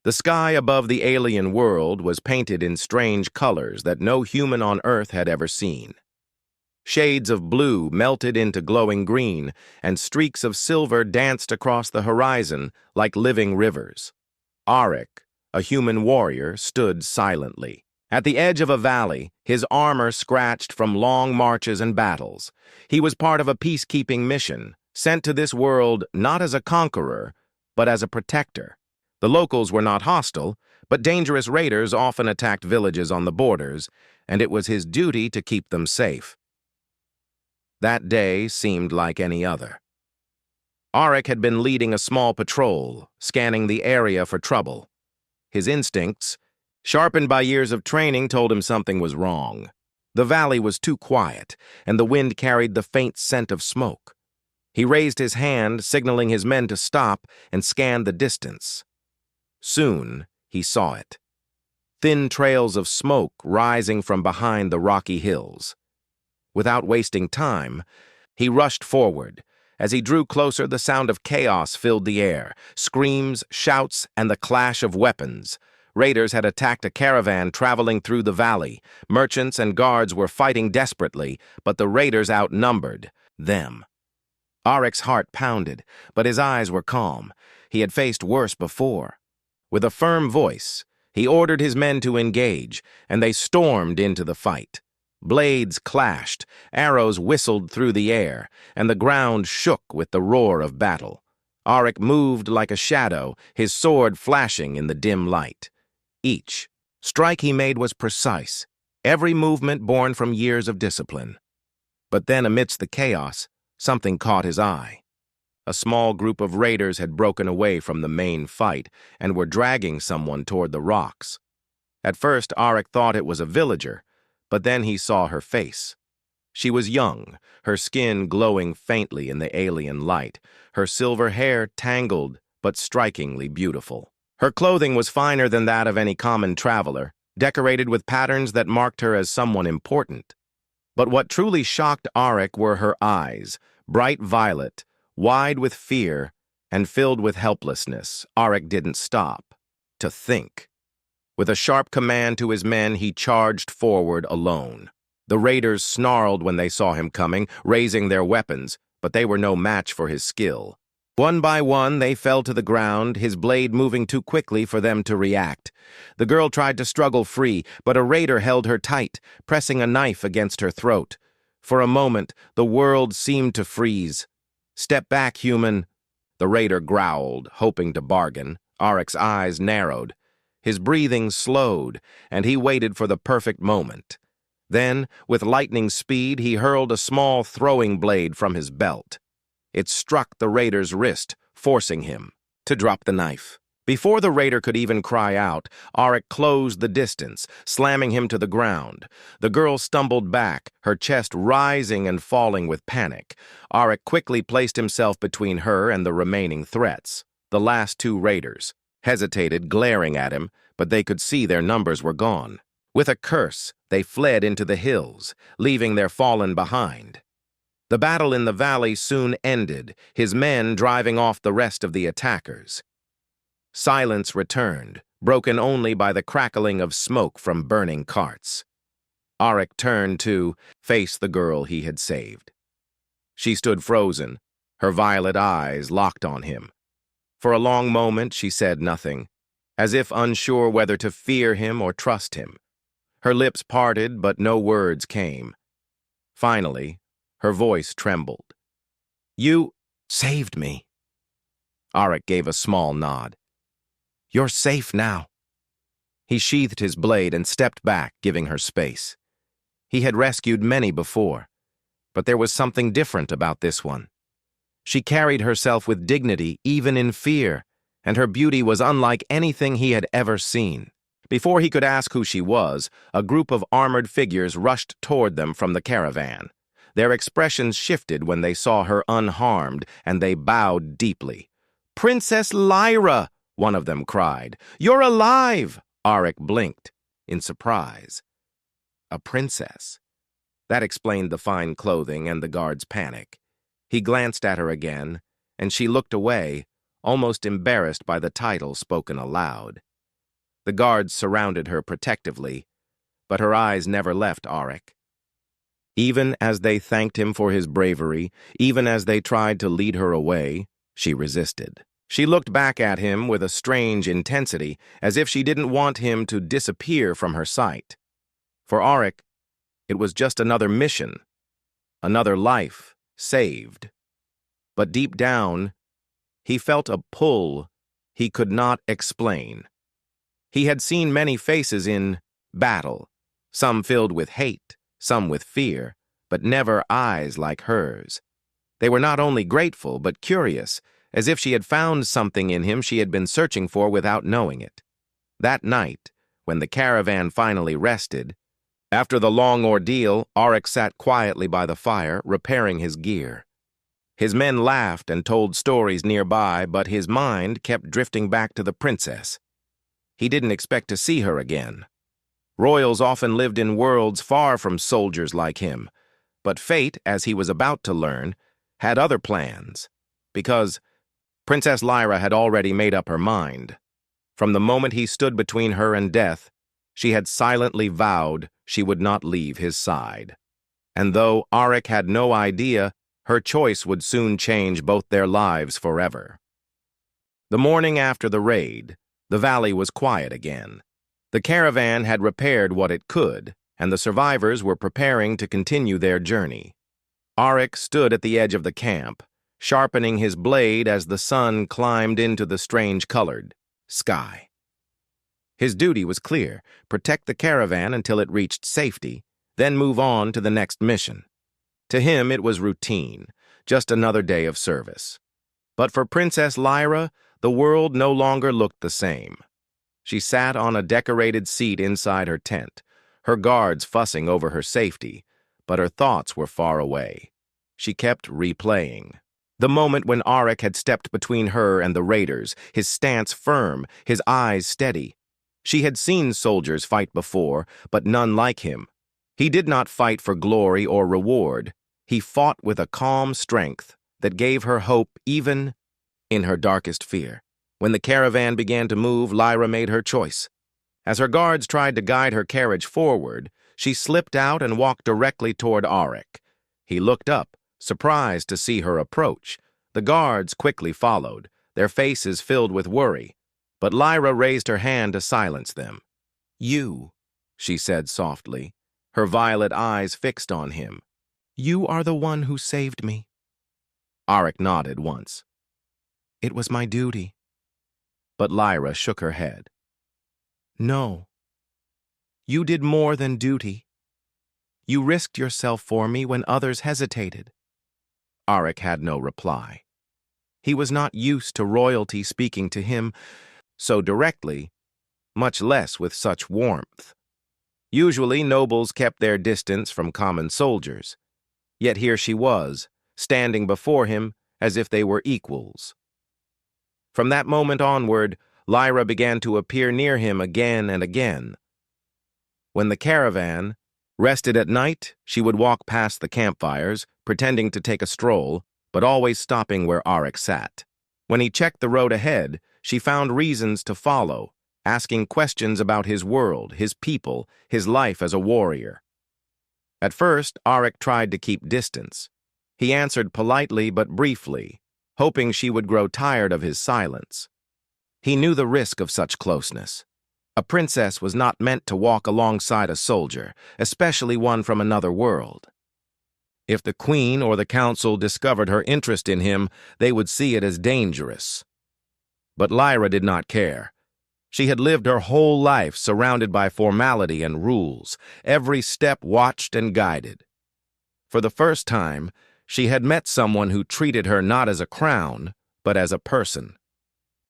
The sky above the alien world was painted in strange colors that no human on Earth had ever seen. Shades of blue melted into glowing green, and streaks of silver danced across the horizon like living rivers. Auric, a human warrior, stood silently. At the edge of a valley, his armor scratched from long marches and battles. He was part of a peacekeeping mission, sent to this world not as a conqueror, but as a protector. The locals were not hostile, but dangerous raiders often attacked villages on the borders, and it was his duty to keep them safe. That day seemed like any other. Auric had been leading a small patrol, scanning the area for trouble. His instincts, sharpened by years of training, told him something was wrong. The valley was too quiet, and the wind carried the faint scent of smoke. He raised his hand, signaling his men to stop, and scanned the distance. Soon, he saw it. Thin trails of smoke rising from behind the rocky hills. Without wasting time, he rushed forward. As he drew closer, the sound of chaos filled the air, screams, shouts, and the clash of weapons. Raiders had attacked a caravan traveling through the valley. Merchants and guards were fighting desperately, but the raiders outnumbered them. Auric's heart pounded, but his eyes were calm. He had faced worse before. With a firm voice, he ordered his men to engage, and they stormed into the fight. Blades clashed, arrows whistled through the air, and the ground shook with the roar of battle. Auric moved like a shadow, his sword flashing in the dim light. Each strike he made was precise, every movement born from years of discipline. But then, amidst the chaos, something caught his eye. A small group of raiders had broken away from the main fight and were dragging someone toward the rocks. At first, Auric thought it was a villager, but then he saw her face. She was young, her skin glowing faintly in the alien light, her silver hair tangled but strikingly beautiful. Her clothing was finer than that of any common traveler, decorated with patterns that marked her as someone important. But what truly shocked Auric were her eyes, bright violet, wide with fear, and filled with helplessness. Auric didn't stop to think. With a sharp command to his men, he charged forward alone. The raiders snarled when they saw him coming, raising their weapons, but they were no match for his skill. One by one, they fell to the ground, his blade moving too quickly for them to react. The girl tried to struggle free, but a raider held her tight, pressing a knife against her throat. For a moment, the world seemed to freeze. "Step back, human," the raider growled, hoping to bargain. Auric's eyes narrowed. His breathing slowed, and he waited for the perfect moment. Then, with lightning speed, he hurled a small throwing blade from his belt. It struck the raider's wrist, forcing him to drop the knife. Before the raider could even cry out, Auric closed the distance, slamming him to the ground. The girl stumbled back, her chest rising and falling with panic. Auric quickly placed himself between her and the remaining threats. The last two raiders hesitated, glaring at him, but they could see their numbers were gone. With a curse, they fled into the hills, leaving their fallen behind. The battle in the valley soon ended, his men driving off the rest of the attackers. Silence returned, broken only by the crackling of smoke from burning carts. Auric turned to face the girl he had saved. She stood frozen, her violet eyes locked on him. For a long moment she said nothing, as if unsure whether to fear him or trust him. Her lips parted, but no words came. Finally, her voice trembled. "You saved me." Auric gave a small nod. "You're safe now." He sheathed his blade and stepped back, giving her space. He had rescued many before, but there was something different about this one. She carried herself with dignity, even in fear, and her beauty was unlike anything he had ever seen. Before he could ask who she was, a group of armored figures rushed toward them from the caravan. Their expressions shifted when they saw her unharmed, and they bowed deeply. "Princess Lyra!" one of them cried. "You're alive!" Auric blinked in surprise. A princess. That explained the fine clothing and the guard's panic. He glanced at her again, and she looked away, almost embarrassed by the title spoken aloud. The guards surrounded her protectively, but her eyes never left Auric. Even as they thanked him for his bravery, even as they tried to lead her away, she resisted. She looked back at him with a strange intensity, as if she didn't want him to disappear from her sight. For Auric, it was just another mission, another life saved. But deep down, he felt a pull he could not explain. He had seen many faces in battle, some filled with hate, some with fear, but never eyes like hers. They were not only grateful, but curious, as if she had found something in him she had been searching for without knowing it. That night, when the caravan finally rested, after the long ordeal, Auric sat quietly by the fire, repairing his gear. His men laughed and told stories nearby, but his mind kept drifting back to the princess. He didn't expect to see her again. Royals often lived in worlds far from soldiers like him, but fate, as he was about to learn, had other plans, because Princess Lyra had already made up her mind. From the moment he stood between her and death, she had silently vowed she would not leave his side. And though Auric had no idea, her choice would soon change both their lives forever. The morning after the raid, the valley was quiet again. The caravan had repaired what it could, and the survivors were preparing to continue their journey. Auric stood at the edge of the camp, sharpening his blade as the sun climbed into the strange-colored sky. His duty was clear: protect the caravan until it reached safety, then move on to the next mission. To him, it was routine, just another day of service. But for Princess Lyra, the world no longer looked the same. She sat on a decorated seat inside her tent, her guards fussing over her safety, but her thoughts were far away. She kept replaying the moment when Auric had stepped between her and the raiders, his stance firm, his eyes steady. She had seen soldiers fight before, but none like him. He did not fight for glory or reward. He fought with a calm strength that gave her hope even in her darkest fear. When the caravan began to move, Lyra made her choice. As her guards tried to guide her carriage forward, she slipped out and walked directly toward Auric. He looked up, surprised to see her approach. The guards quickly followed, their faces filled with worry, but Lyra raised her hand to silence them. "You," she said softly, her violet eyes fixed on him. "You are the one who saved me." Auric nodded once. "It was my duty." But Lyra shook her head. "No. You did more than duty. You risked yourself for me when others hesitated." Auric had no reply. He was not used to royalty speaking to him so directly, much less with such warmth. Usually, nobles kept their distance from common soldiers. Yet here she was, standing before him as if they were equals. From that moment onward, Lyra began to appear near him again and again. When the caravan rested at night, she would walk past the campfires, pretending to take a stroll, but always stopping where Auric sat. When he checked the road ahead, she found reasons to follow, asking questions about his world, his people, his life as a warrior. At first, Auric tried to keep distance. He answered politely but briefly, hoping she would grow tired of his silence. He knew the risk of such closeness. A princess was not meant to walk alongside a soldier, especially one from another world. If the queen or the council discovered her interest in him, they would see it as dangerous. But Lyra did not care. She had lived her whole life surrounded by formality and rules, every step watched and guided. For the first time, she had met someone who treated her not as a crown, but as a person.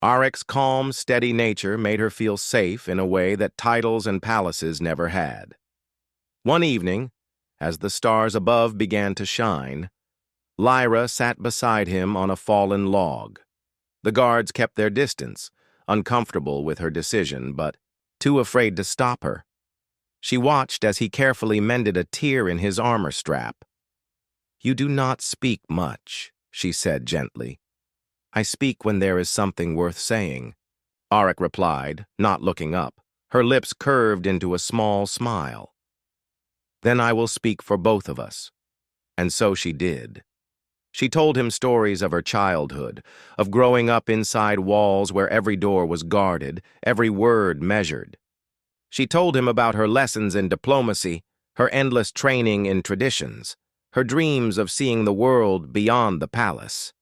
Auric's calm, steady nature made her feel safe in a way that titles and palaces never had. One evening, as the stars above began to shine, Lyra sat beside him on a fallen log. The guards kept their distance, uncomfortable with her decision, but too afraid to stop her. She watched as he carefully mended a tear in his armor strap. "You do not speak much," she said gently. "I speak when there is something worth saying," Auric replied, not looking up. Her lips curved into a small smile. "Then I will speak for both of us." And so she did. She told him stories of her childhood, of growing up inside walls where every door was guarded, every word measured. She told him about her lessons in diplomacy, her endless training in traditions, her dreams of seeing the world beyond the palace.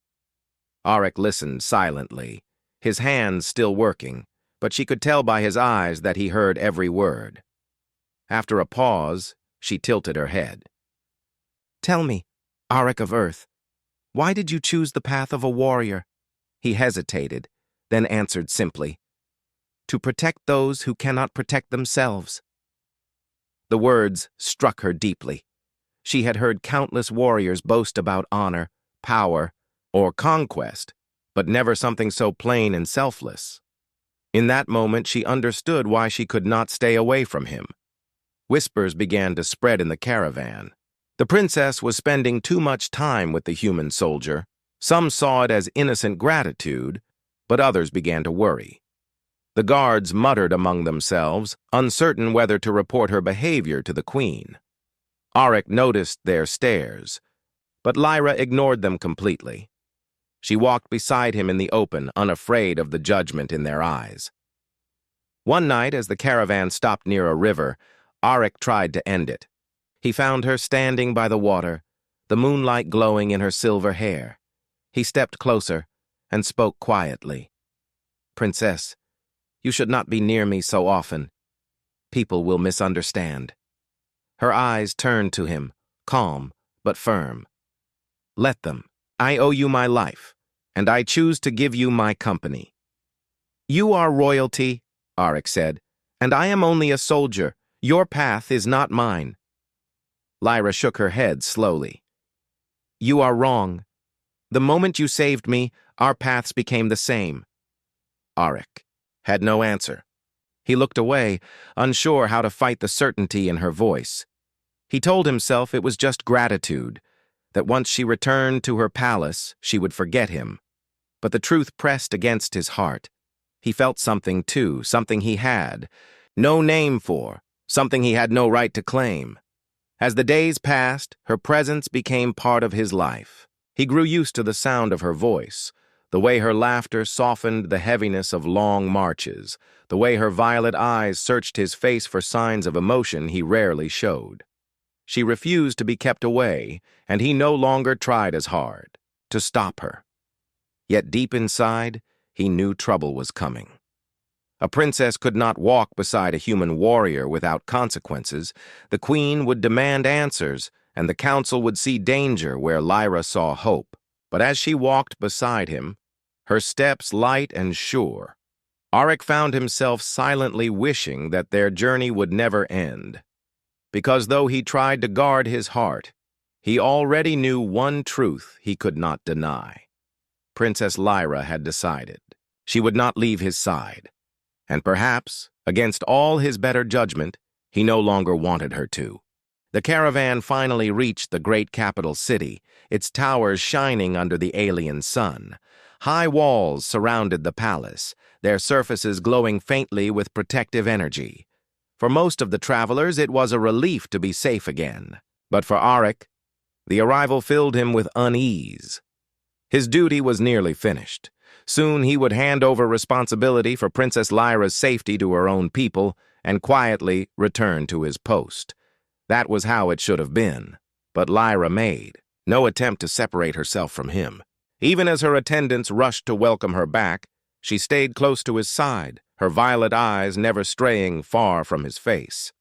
Arik listened silently, his hands still working, but she could tell by his eyes that he heard every word. After a pause, she tilted her head. "Tell me, Arik of Earth, why did you choose the path of a warrior?" He hesitated, then answered simply, "To protect those who cannot protect themselves." The words struck her deeply. She had heard countless warriors boast about honor, power, or conquest, but never something so plain and selfless. In that moment, she understood why she could not stay away from him. Whispers began to spread in the caravan. The princess was spending too much time with the human soldier. Some saw it as innocent gratitude, but others began to worry. The guards muttered among themselves, uncertain whether to report her behavior to the queen. Arik noticed their stares, but Lyra ignored them completely. She walked beside him in the open, unafraid of the judgment in their eyes. One night, as the caravan stopped near a river, Arik tried to end it. He found her standing by the water, the moonlight glowing in her silver hair. He stepped closer and spoke quietly. "Princess, you should not be near me so often. People will misunderstand." Her eyes turned to him, calm but firm. "Let them. I owe you my life, and I choose to give you my company." "You are royalty," Arik said, "and I am only a soldier. Your path is not mine." Lyra shook her head slowly. "You are wrong. The moment you saved me, our paths became the same." Arik had no answer. He looked away, unsure how to fight the certainty in her voice. He told himself it was just gratitude, that once she returned to her palace, she would forget him. But the truth pressed against his heart. He felt something too, something he had no name for, something he had no right to claim. As the days passed, her presence became part of his life. He grew used to the sound of her voice, the way her laughter softened the heaviness of long marches, the way her violet eyes searched his face for signs of emotion he rarely showed. She refused to be kept away, and he no longer tried as hard to stop her. Yet deep inside, he knew trouble was coming. A princess could not walk beside a human warrior without consequences. The queen would demand answers, and the council would see danger where Lyra saw hope. But as she walked beside him, her steps light and sure, Arik found himself silently wishing that their journey would never end. Because though he tried to guard his heart, he already knew one truth he could not deny. Princess Lyra had decided. She would not leave his side. And perhaps, against all his better judgment, he no longer wanted her to. The caravan finally reached the great capital city, its towers shining under the alien sun. High walls surrounded the palace, their surfaces glowing faintly with protective energy. For most of the travelers, it was a relief to be safe again. But for Arik, the arrival filled him with unease. His duty was nearly finished. Soon he would hand over responsibility for Princess Lyra's safety to her own people and quietly return to his post. That was how it should have been. But Lyra made no attempt to separate herself from him. Even as her attendants rushed to welcome her back, she stayed close to his side, her violet eyes never straying far from his face.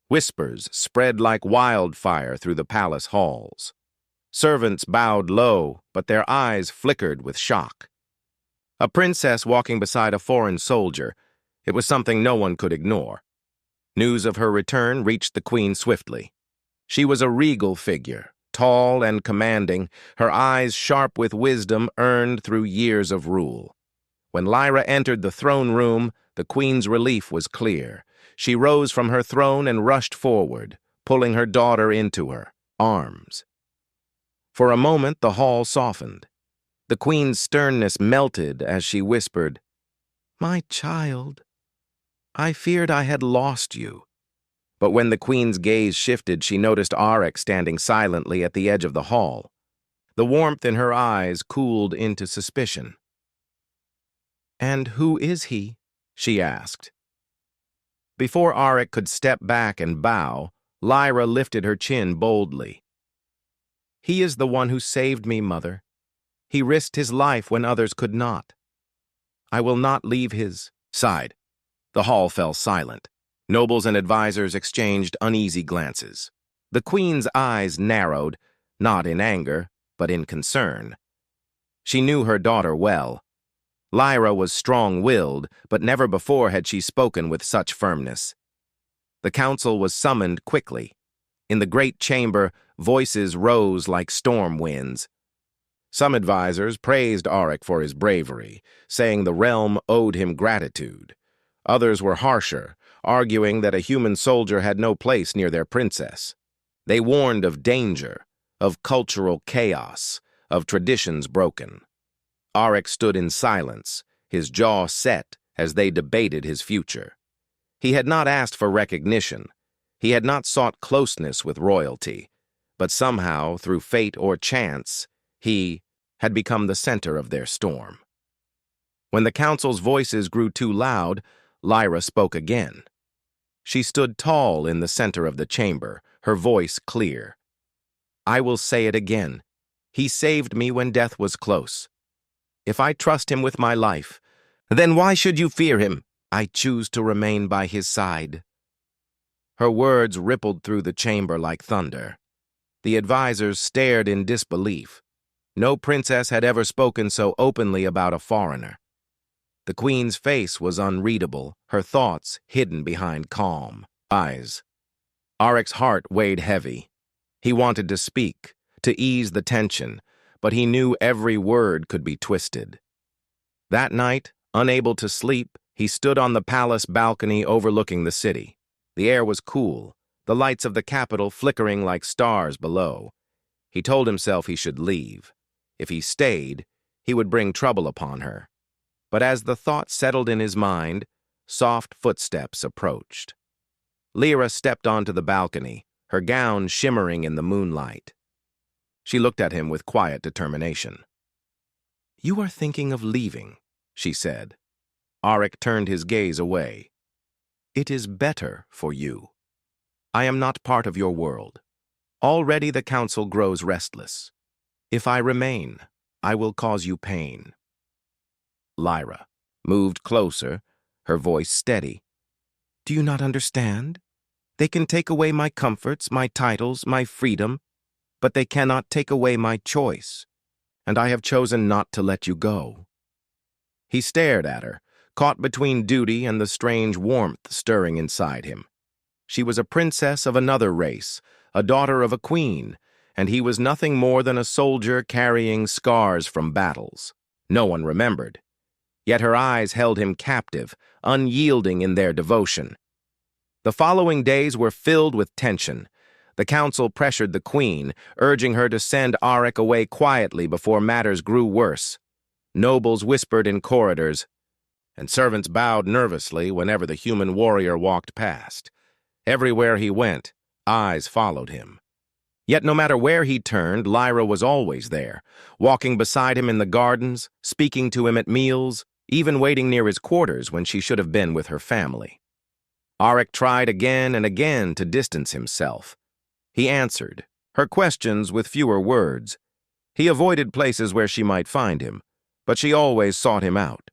Whispers spread like wildfire through the palace halls. Servants bowed low, but their eyes flickered with shock. A princess walking beside a foreign soldier, it was something no one could ignore. News of her return reached the queen swiftly. She was a regal figure, tall and commanding, her eyes sharp with wisdom earned through years of rule. When Lyra entered the throne room, the queen's relief was clear. She rose from her throne and rushed forward, pulling her daughter into her arms. For a moment, the hall softened. The queen's sternness melted as she whispered, "My child." I feared I had lost you. But when the queen's gaze shifted, she noticed Arik standing silently at the edge of the hall. The warmth in her eyes cooled into suspicion. "And who is he?" she asked. Before Arik could step back and bow, Lyra lifted her chin boldly. "He is the one who saved me, Mother. He risked his life when others could not. I will not leave his side." The hall fell silent. Nobles and advisors exchanged uneasy glances. The queen's eyes narrowed, not in anger, but in concern. She knew her daughter well. Lyra was strong-willed, but never before had she spoken with such firmness. The council was summoned quickly. In the great chamber, voices rose like storm winds. Some advisors praised Arik for his bravery, saying the realm owed him gratitude. Others were harsher, arguing that a human soldier had no place near their princess. They warned of danger, of cultural chaos, of traditions broken. Arik stood in silence, his jaw set as they debated his future. He had not asked for recognition. He had not sought closeness with royalty. But somehow, through fate or chance, he had become the center of their storm. When the council's voices grew too loud, Lyra spoke again. She stood tall in the center of the chamber, her voice clear. "I will say it again. He saved me when death was close. If I trust him with my life, then why should you fear him? I choose to remain by his side." Her words rippled through the chamber like thunder. The advisors stared in disbelief. No princess had ever spoken so openly about a foreigner. The queen's face was unreadable, her thoughts hidden behind calm eyes. Arik's heart weighed heavy. He wanted to speak, to ease the tension, but he knew every word could be twisted. That night, unable to sleep, he stood on the palace balcony overlooking the city. The air was cool, the lights of the capital flickering like stars below. He told himself he should leave. If he stayed, he would bring trouble upon her. But as the thought settled in his mind, soft footsteps approached. Lyra stepped onto the balcony, her gown shimmering in the moonlight. She looked at him with quiet determination. "You are thinking of leaving," she said. Arik turned his gaze away. "It is better for you. I am not part of your world. Already the council grows restless. If I remain, I will cause you pain." Lyra moved closer, her voice steady. "Do you not understand? They can take away my comforts, my titles, my freedom, but they cannot take away my choice, and I have chosen not to let you go." He stared at her, caught between duty and the strange warmth stirring inside him. She was a princess of another race, a daughter of a queen, and he was nothing more than a soldier carrying scars from battles. No one remembered. Yet her eyes held him captive, unyielding in their devotion. The following days were filled with tension. The council pressured the queen, urging her to send Arik away quietly before matters grew worse. Nobles whispered in corridors, and servants bowed nervously whenever the human warrior walked past. Everywhere he went, eyes followed him. Yet no matter where he turned, Lyra was always there, walking beside him in the gardens, speaking to him at meals, even waiting near his quarters when she should have been with her family. Arik tried again and again to distance himself. He answered her questions with fewer words. He avoided places where she might find him, but she always sought him out.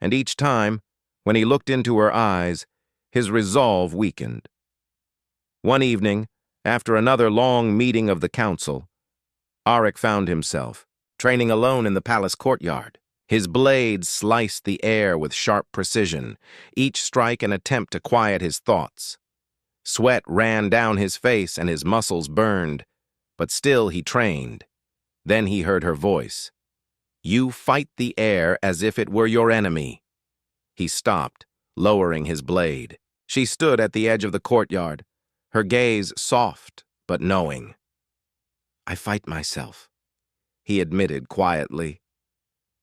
And each time, when he looked into her eyes, his resolve weakened. One evening, after another long meeting of the council, Arik found himself training alone in the palace courtyard. His blades sliced the air with sharp precision, each strike an attempt to quiet his thoughts. Sweat ran down his face and his muscles burned, but still he trained. Then he heard her voice. "You fight the air as if it were your enemy." He stopped, lowering his blade. She stood at the edge of the courtyard, her gaze soft but knowing. "I fight myself," he admitted quietly.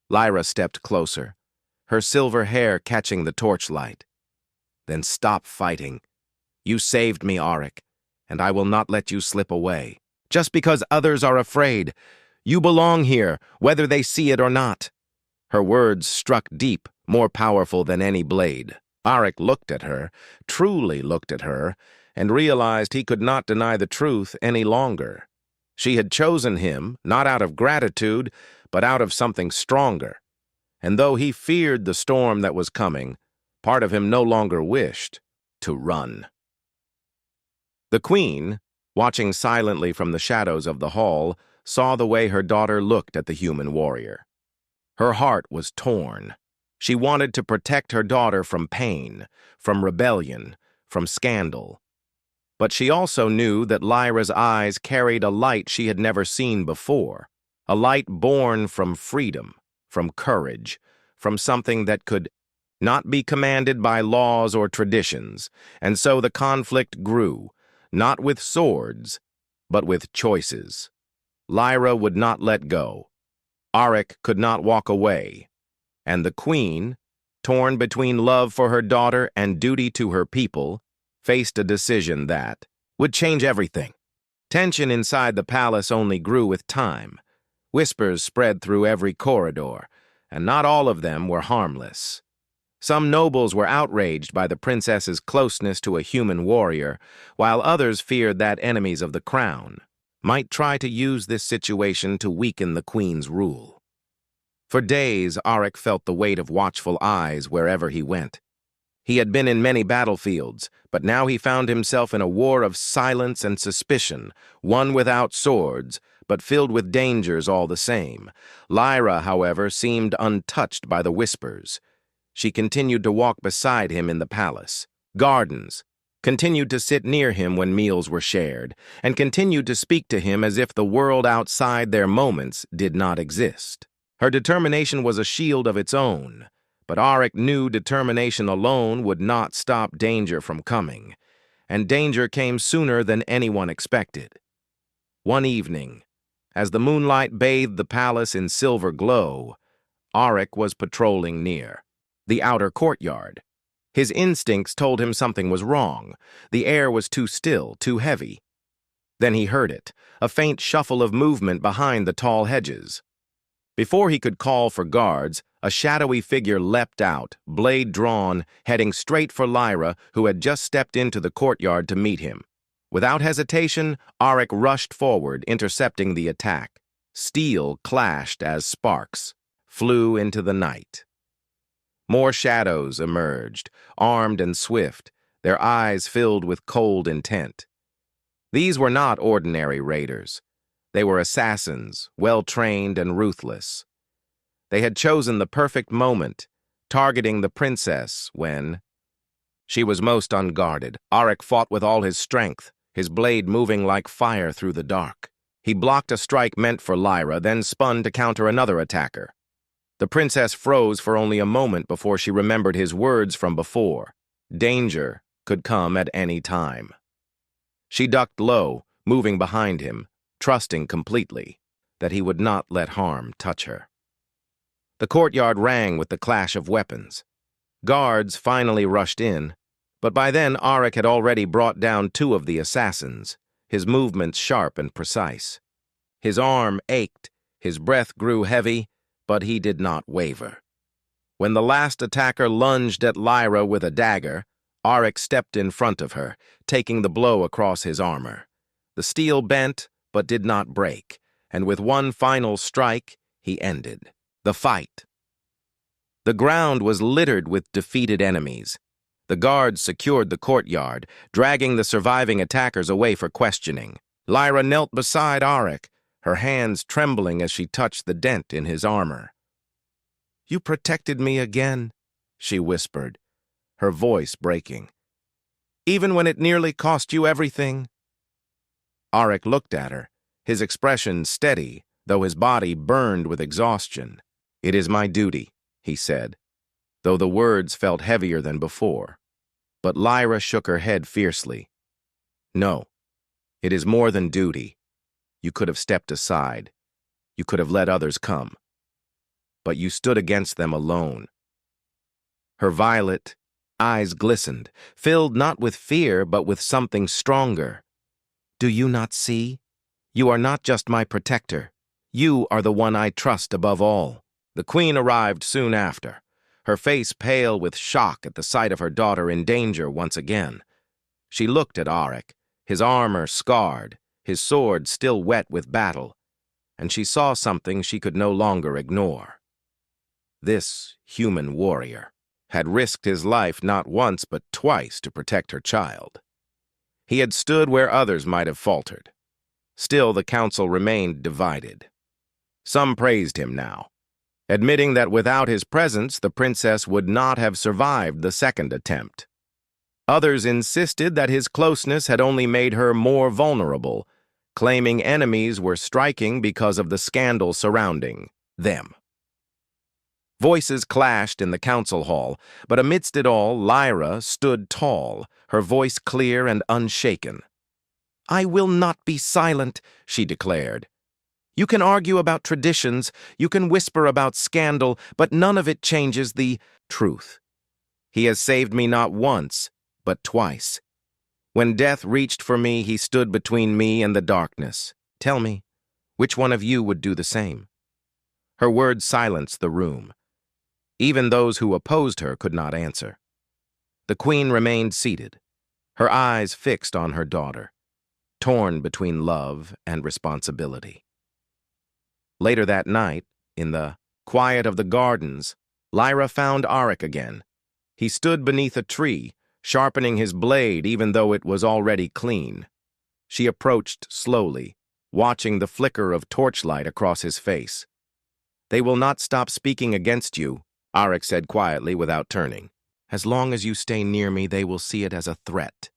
Lyra stepped closer, her silver hair catching the torchlight. Then stop fighting. You saved me, Auric, and I will not let you slip away. Just because others are afraid. You belong here, whether they see it or not." Her words struck deep, more powerful than any blade. Auric looked at her, truly looked at her, and realized he could not deny the truth any longer. She had chosen him, not out of gratitude, but out of something stronger. And though he feared the storm that was coming, part of him no longer wished to run. The queen, watching silently from the shadows of the hall, saw the way her daughter looked at the human warrior. Her heart was torn. She wanted to protect her daughter from pain, from rebellion, from scandal. But she also knew that Lyra's eyes carried a light she had never seen before, a light born from freedom, from courage, from something that could not be commanded by laws or traditions, and so the conflict grew, not with swords, but with choices. Lyra would not let go. Auric could not walk away. And the queen, torn between love for her daughter and duty to her people, faced a decision that would change everything. Tension inside the palace only grew with time. Whispers spread through every corridor, and not all of them were harmless. Some nobles were outraged by the princess's closeness to a human warrior, while others feared that enemies of the crown might try to use this situation to weaken the queen's rule. For days, Auric felt the weight of watchful eyes wherever he went. He had been in many battlefields, but now he found himself in a war of silence and suspicion, one without swords, but filled with dangers all the same. Lyra, however, seemed untouched by the whispers. She continued to walk beside him in the palace gardens, continued to sit near him when meals were shared, and continued to speak to him as if the world outside their moments did not exist. Her determination was a shield of its own, but Auric knew determination alone would not stop danger from coming, and danger came sooner than anyone expected. One evening, as the moonlight bathed the palace in silver glow, Auric was patrolling near the outer courtyard. His instincts told him something was wrong. The air was too still, too heavy. Then he heard it, a faint shuffle of movement behind the tall hedges. Before he could call for guards, a shadowy figure leapt out, blade drawn, heading straight for Lyra, who had just stepped into the courtyard to meet him. Without hesitation, Auric rushed forward, intercepting the attack. Steel clashed as sparks flew into the night. More shadows emerged, armed and swift, their eyes filled with cold intent. These were not ordinary raiders. They were assassins, well-trained and ruthless. They had chosen the perfect moment, targeting the princess when she was most unguarded. Auric fought with all his strength, his blade moving like fire through the dark. He blocked a strike meant for Lyra, then spun to counter another attacker. The princess froze for only a moment before she remembered his words from before. Danger could come at any time. She ducked low, moving behind him, trusting completely that he would not let harm touch her. The courtyard rang with the clash of weapons. Guards finally rushed in, but by then Auric had already brought down 2 of the assassins, his movements sharp and precise. His arm ached, his breath grew heavy, but he did not waver. When the last attacker lunged at Lyra with a dagger, Auric stepped in front of her, taking the blow across his armor. The steel bent, but did not break, and with one final strike, he ended the fight. The ground was littered with defeated enemies. The guards secured the courtyard, dragging the surviving attackers away for questioning. Lyra knelt beside Auric, her hands trembling as she touched the dent in his armor. "You protected me again," she whispered, her voice breaking. "Even when it nearly cost you everything." Auric looked at her, his expression steady, though his body burned with exhaustion. "It is my duty," he said, though the words felt heavier than before. But Lyra shook her head fiercely. "No, it is more than duty. You could have stepped aside. You could have let others come. But you stood against them alone." Her violet, Eyes glistened, filled not with fear but with something stronger. "Do you not see? You are not just my protector. You are the one I trust above all." The queen arrived soon after, her face pale with shock at the sight of her daughter in danger once again. She looked at Auric, his armor scarred, his sword still wet with battle, and she saw something she could no longer ignore. This human warrior had risked his life not once but twice to protect her child. He had stood where others might have faltered. Still, the council remained divided. Some praised him now, admitting that without his presence the princess would not have survived the second attempt. Others insisted that his closeness had only made her more vulnerable, claiming enemies were striking because of the scandal surrounding them. Voices clashed in the council hall, but amidst it all, Lyra stood tall, her voice clear and unshaken. "I will not be silent," she declared. "You can argue about traditions, you can whisper about scandal, but none of it changes the truth. He has saved me not once, but twice. When death reached for me, he stood between me and the darkness. Tell me, which one of you would do the same?" Her words silenced the room. Even those who opposed her could not answer. The queen remained seated, her eyes fixed on her daughter, torn between love and responsibility. Later that night, in the quiet of the gardens, Lyra found Auric again. He stood beneath a tree, sharpening his blade even though it was already clean. She approached slowly, watching the flicker of torchlight across his face. "They will not stop speaking against you," Auric said quietly without turning. "As long as you stay near me, they will see it as a threat."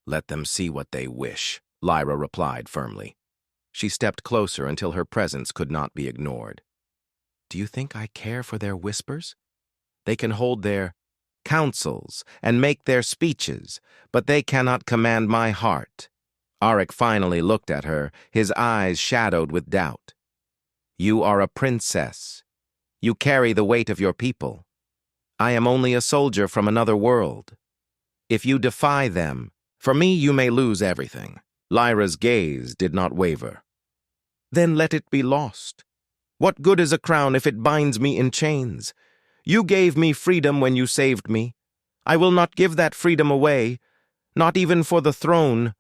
"Let them see what they wish," Lyra replied firmly. She stepped closer until her presence could not be ignored. "Do you think I care for their whispers? They can hold their councils and make their speeches, but they cannot command my heart." Auric finally looked at her, his eyes shadowed with doubt. "You are a princess. You carry the weight of your people. I am only a soldier from another world. If you defy them, for me you may lose everything." Lyra's gaze did not waver. "Then let it be lost. What good is a crown if it binds me in chains? You gave me freedom when you saved me. I will not give that freedom away, not even for the throne."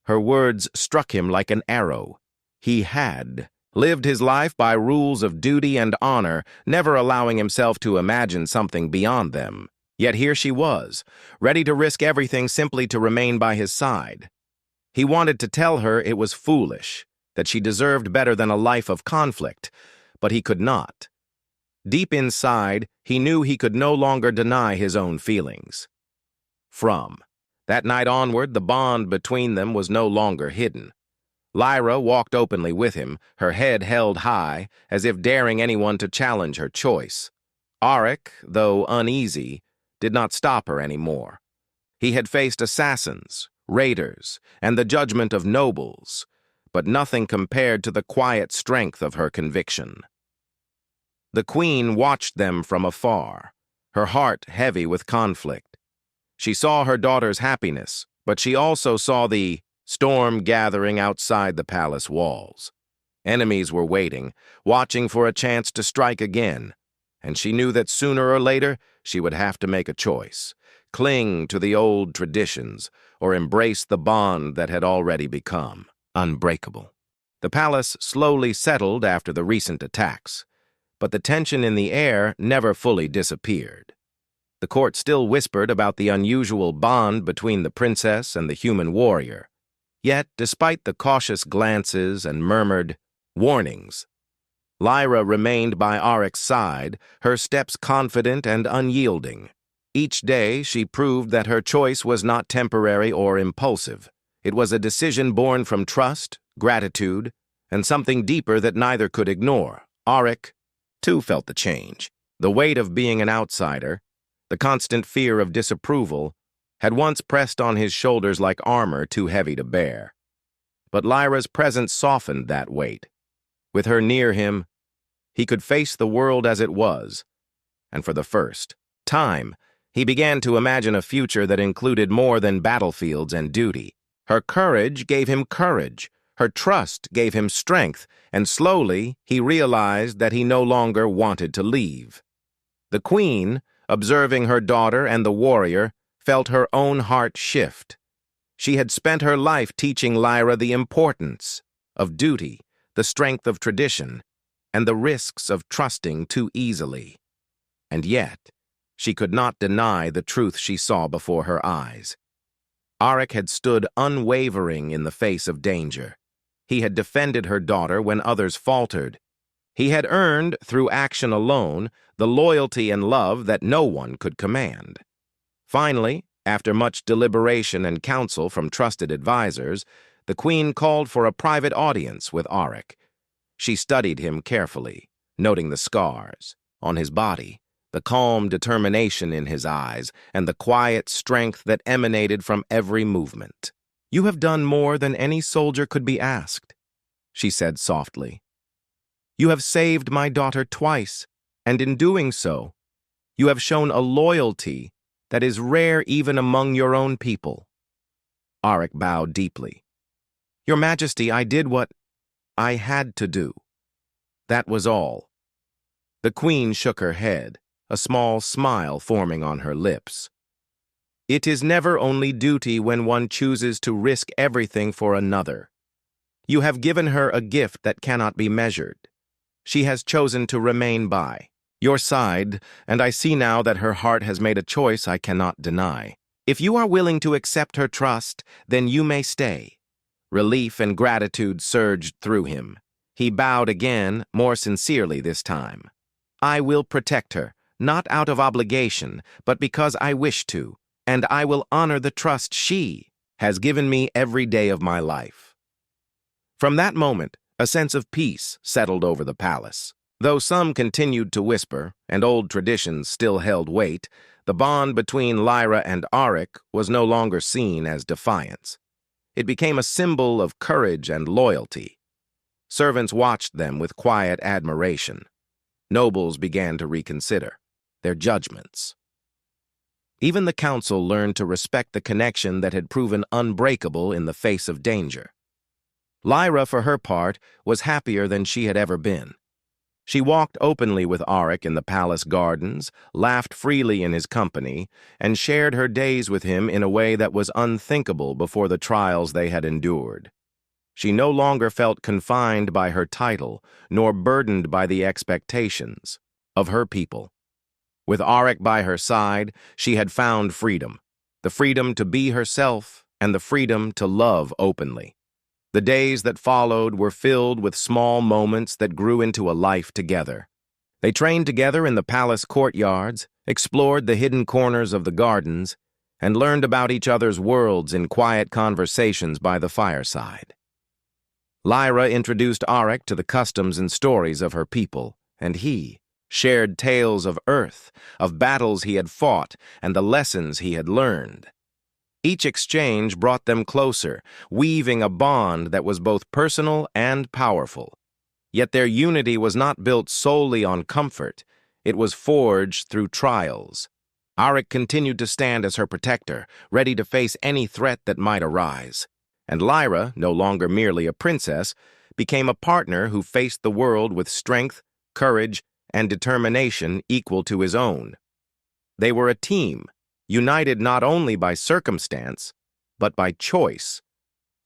Her words struck him like an arrow. He had lived his life by rules of duty and honor, never allowing himself to imagine something beyond them. Yet here she was, ready to risk everything simply to remain by his side. He wanted to tell her it was foolish, that she deserved better than a life of conflict, but he could not. Deep inside, he knew he could no longer deny his own feelings. From that night onward, the bond between them was no longer hidden. Lyra walked openly with him, her head held high, as if daring anyone to challenge her choice. Auric, though uneasy, did not stop her anymore. He had faced assassins, raiders, and the judgment of nobles, but nothing compared to the quiet strength of her conviction. The queen watched them from afar, her heart heavy with conflict. She saw her daughter's happiness, but she also saw the storm gathering outside the palace walls. Enemies were waiting, watching for a chance to strike again, and she knew that sooner or later she would have to make a choice, cling to the old traditions, or embrace the bond that had already become unbreakable. The palace slowly settled after the recent attacks, but the tension in the air never fully disappeared. The court still whispered about the unusual bond between the princess and the human warrior. Yet, despite the cautious glances and murmured warnings, Lyra remained by Auric's side, her steps confident and unyielding. Each day, she proved that her choice was not temporary or impulsive. It was a decision born from trust, gratitude, and something deeper that neither could ignore. Auric, too, felt the change. The weight of being an outsider, the constant fear of disapproval, had once pressed on his shoulders like armor too heavy to bear. But Lyra's presence softened that weight. With her near him, he could face the world as it was, and for the first time, He began to imagine a future that included more than battlefields and duty. Her courage gave him courage. Her trust gave him strength, and slowly he realized that he no longer wanted to leave. The queen, observing her daughter and the warrior, felt her own heart shift. She had spent her life teaching Lyra the importance of duty, the strength of tradition, and the risks of trusting too easily. And yet, she could not deny the truth she saw before her eyes. Auric had stood unwavering in the face of danger. He had defended her daughter when others faltered. He had earned, through action alone, the loyalty and love that no one could command. Finally, after much deliberation and counsel from trusted advisors, the queen called for a private audience with Auric. She studied him carefully, noting the scars on his body, the calm determination in his eyes, and the quiet strength that emanated from every movement. "You have done more than any soldier could be asked," she said softly. "You have saved my daughter twice, and in doing so, you have shown a loyalty that is rare even among your own people." Auric bowed deeply. "Your Majesty, I did what I had to do. That was all." The queen shook her head, a small smile forming on her lips. "It is never only duty when one chooses to risk everything for another. You have given her a gift that cannot be measured. She has chosen to remain by your side, and I see now that her heart has made a choice I cannot deny. If you are willing to accept her trust, then you may stay." Relief and gratitude surged through him. He bowed again, more sincerely this time. "I will protect her, not out of obligation, but because I wish to, and I will honor the trust she has given me every day of my life." From that moment, a sense of peace settled over the palace. Though some continued to whisper, and old traditions still held weight, the bond between Lyra and Auric was no longer seen as defiance. It became a symbol of courage and loyalty. Servants watched them with quiet admiration. Nobles began to reconsider their judgments. Even the council learned to respect the connection that had proven unbreakable in the face of danger. Lyra, for her part, was happier than she had ever been. She walked openly with Auric in the palace gardens, laughed freely in his company, and shared her days with him in a way that was unthinkable before the trials they had endured. She no longer felt confined by her title, nor burdened by the expectations of her people. With Auric by her side, she had found freedom, the freedom to be herself and the freedom to love openly. The days that followed were filled with small moments that grew into a life together. They trained together in the palace courtyards, explored the hidden corners of the gardens, and learned about each other's worlds in quiet conversations by the fireside. Lyra introduced Auric to the customs and stories of her people, and he shared tales of Earth, of battles he had fought, and the lessons he had learned. Each exchange brought them closer, weaving a bond that was both personal and powerful. Yet their unity was not built solely on comfort. It was forged through trials. Auric continued to stand as her protector, ready to face any threat that might arise. And Lyra, no longer merely a princess, became a partner who faced the world with strength, courage, and determination equal to his own. They were a team, united not only by circumstance, but by choice,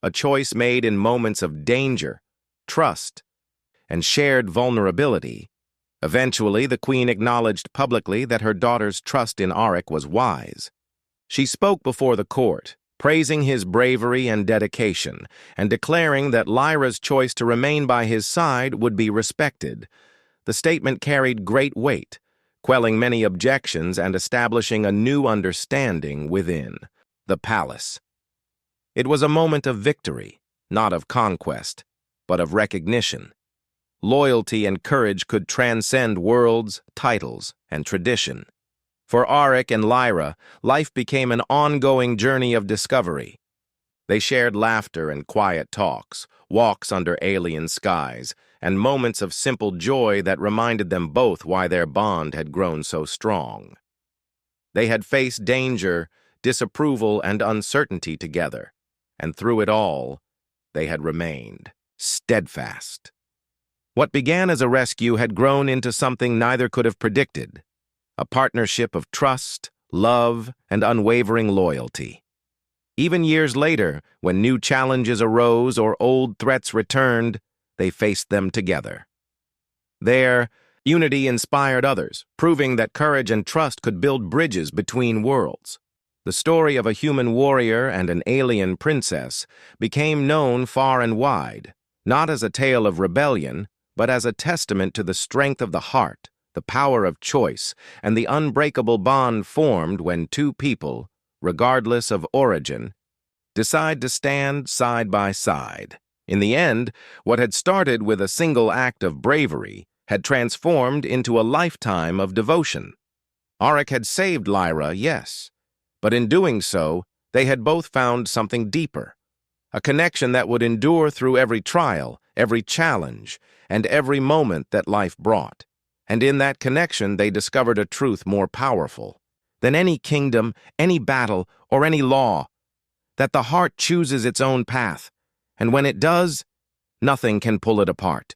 a choice made in moments of danger, trust, and shared vulnerability. Eventually, the queen acknowledged publicly that her daughter's trust in Auric was wise. She spoke before the court, praising his bravery and dedication, and declaring that Lyra's choice to remain by his side would be respected. The statement carried great weight, quelling many objections and establishing a new understanding within the palace. It was a moment of victory, not of conquest, but of recognition. Loyalty and courage could transcend worlds, titles, and tradition. For Auric and Lyra, life became an ongoing journey of discovery. They shared laughter and quiet talks, walks under alien skies, and moments of simple joy that reminded them both why their bond had grown so strong. They had faced danger, disapproval, and uncertainty together, and through it all, they had remained steadfast. What began as a rescue had grown into something neither could have predicted, a partnership of trust, love, and unwavering loyalty. Even years later, when new challenges arose or old threats returned, they faced them together. Their unity inspired others, proving that courage and trust could build bridges between worlds. The story of a human warrior and an alien princess became known far and wide, not as a tale of rebellion, but as a testament to the strength of the heart, the power of choice, and the unbreakable bond formed when two people, regardless of origin, decide to stand side by side. In the end, what had started with a single act of bravery had transformed into a lifetime of devotion. Auric had saved Lyra, yes, but in doing so, they had both found something deeper, a connection that would endure through every trial, every challenge, and every moment that life brought. And in that connection, they discovered a truth more powerful than any kingdom, any battle, or any law, that the heart chooses its own path, and when it does, nothing can pull it apart.